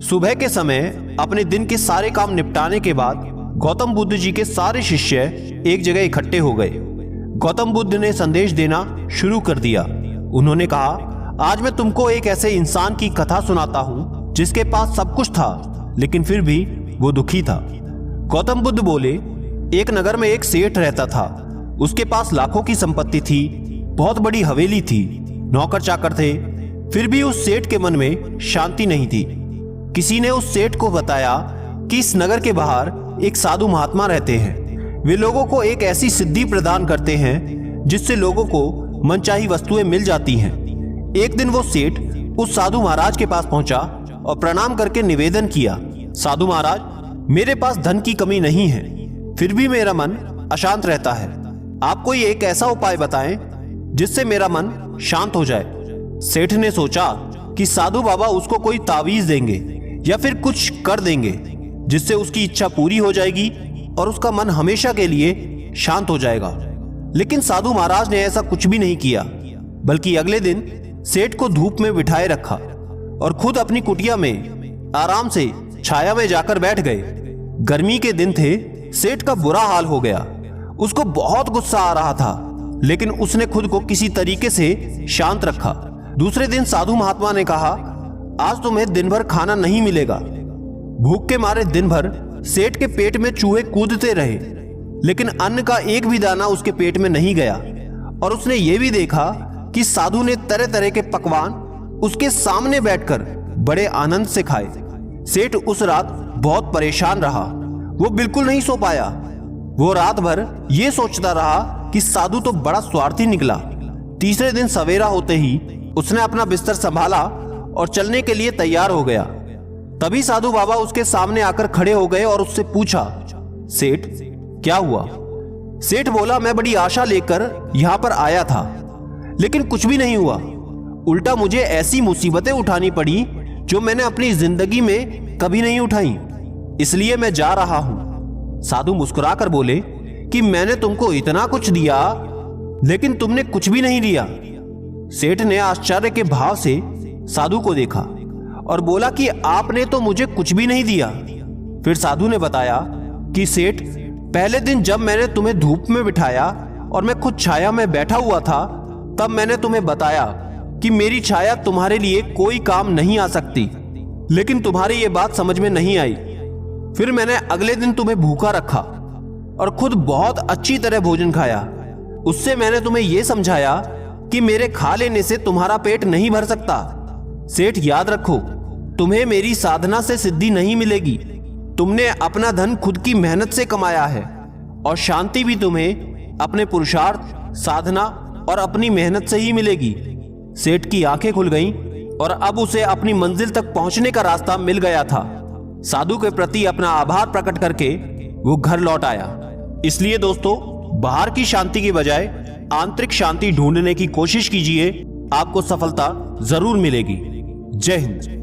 सुबह के समय अपने दिन के सारे काम निपटाने के बाद गौतम बुद्ध जी के सारे शिष्य एक जगह इकट्ठे हो गए। गौतम बुद्ध ने संदेश देना शुरू कर दिया। उन्होंने कहा, आज मैं तुमको एक ऐसे इंसान की कथा सुनाता हूं जिसके पास सब कुछ था लेकिन फिर भी वो दुखी था। गौतम बुद्ध बोले, एक नगर में एक सेठ रहता था। उसके पास लाखों की संपत्ति थी, बहुत बड़ी हवेली थी, नौकर चाकर थे, फिर भी उस सेठ के मन में शांति नहीं थी। किसी ने उस सेठ को बताया कि इस नगर के बाहर एक साधु महात्मा रहते हैं। वे लोगों को एक ऐसी सिद्धि प्रदान करते हैं जिससे लोगों को मनचाही वस्तुएं मिल जाती हैं। एक दिन वो सेठ उस साधु महाराज के पास पहुंचा और प्रणाम करके निवेदन किया, साधु महाराज, मेरे पास धन की कमी नहीं है, फिर भी मेरा मन अशांत रहता है। आप कोई एक ऐसा उपाय बताएं जिससे मेरा मन शांत हो जाए। सेठ ने सोचा कि साधु बाबा उसको कोई तावीज देंगे या फिर कुछ कर देंगे जिससे उसकी इच्छा पूरी हो जाएगी और उसका मन हमेशा के लिए शांत हो जाएगा। लेकिन साधु महाराज ने ऐसा कुछ भी नहीं किया, बल्कि अगले दिन सेठ को धूप में बिठाए रखा और खुद अपनी कुटिया में आराम से छाया में जाकर बैठ गए। गर्मी के दिन थे, सेठ का बुरा हाल हो गया। उसको बहुत गुस्सा आ रहा था, लेकिन उसने खुद को किसी तरीके से शांत रखा। दूसरे दिन साधु महात्मा ने कहा, आज तुम्हें दिन भर खाना नहीं मिलेगा। भूख के मारे दिन भर सेठ के पेट में चूहे कूदते रहे, लेकिन अन्न का एक भी दाना उसके पेट में नहीं गया। और उसने ये भी देखा कि साधु ने तरह तरह के पकवान उसके सामने बैठकर बड़े आनंद से खाए। सेठ उस रात बहुत परेशान रहा, वो बिल्कुल नहीं सो पाया। वो रात भर ये सोचता रहा कि साधु तो बड़ा स्वार्थी निकला। तीसरे दिन सवेरा होते ही उसने अपना बिस्तर संभाला और चलने के लिए तैयार हो गया। तभी साधु बाबा उसके सामने आकर खड़े हो गए और उससे पूछा, सेठ, क्या हुआ? सेठ बोला, मैं बड़ी आशा लेकर यहां पर आया था, लेकिन कुछ भी नहीं हुआ। उल्टा मुझे ऐसी मुसीबतें उठानी पड़ी जो मैंने अपनी जिंदगी में कभी नहीं उठाई, इसलिए मैं जा रहा हूं। साधु मुस्कुराकर बोले कि मैंने तुमको इतना कुछ दिया, लेकिन तुमने कुछ भी नहीं लिया। सेठ ने आश्चर्य के भाव से साधु को देखा और बोला कि आपने तो मुझे कुछ भी नहीं दिया। फिर साधु ने बताया कि सेठ, पहले दिन जब मैंने तुम्हें धूप में बिठाया और मैं खुद छाया में बैठा हुआ था, तब मैंने तुम्हें बताया कि मेरी छाया तुम्हारे लिए कोई काम नहीं आ सकती, लेकिन तुम्हारी ये बात समझ में नहीं आई। फिर मैंने अगले दिन तुम्हें भूखा रखा और खुद बहुत अच्छी तरह भोजन खाया। उससे मैंने तुम्हें यह समझाया कि मेरे खा लेने से तुम्हारा पेट नहीं भर सकता। सेठ, याद रखो, तुम्हें मेरी साधना से सिद्धि नहीं मिलेगी। तुमने अपना धन खुद की मेहनत से कमाया है और शांति भी तुम्हें अपने पुरुषार्थ, साधना और अपनी मेहनत से ही मिलेगी। सेठ की आंखें खुल गईं और अब उसे अपनी मंजिल तक पहुंचने का रास्ता मिल गया था। साधु के प्रति अपना आभार प्रकट करके वो घर लौट आया। इसलिए दोस्तों, बाहर की शांति की बजाय आंतरिक शांति ढूंढने की कोशिश कीजिए, आपको सफलता जरूर मिलेगी। जय हिंद।